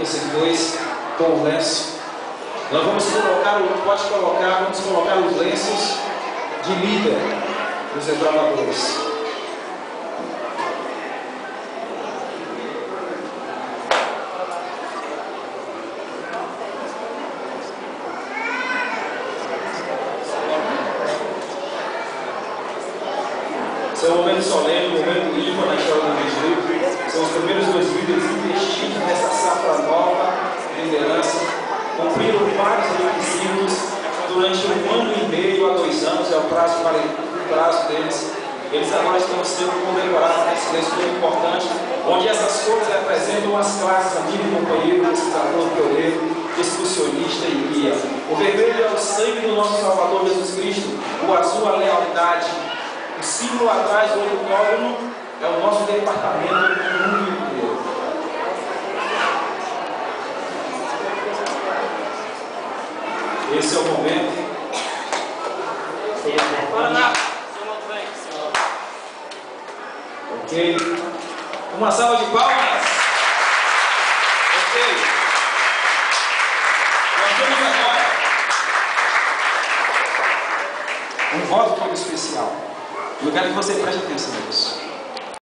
vocês dois com o lenço. Nós vamos colocar, vamos colocar os lenços de líder dos desbravadores. Esse é um momento solene, um momento ímpar na história do Vigílio. São os primeiros dois líderes investidos nessa safra nova de liderança. Cumpriram vários requisitos durante 1 ano e meio a 2 anos, é o prazo deles. Eles agora estão sendo condecorados nesse texto muito importante, onde essas cores representam as classes: amigo, companheiro, pesquisador, pioneiro, discussionista e guia. O vermelho é o sangue do nosso Salvador Jesus Cristo, o azul a lealdade. O símbolo atrás do octógono é o nosso departamento no mundo inteiro. Esse é o momento. Ok? Uma salva de palmas. Ok? Nós temos agora um voto todo especial. Eu quero que você preste atenção nisso.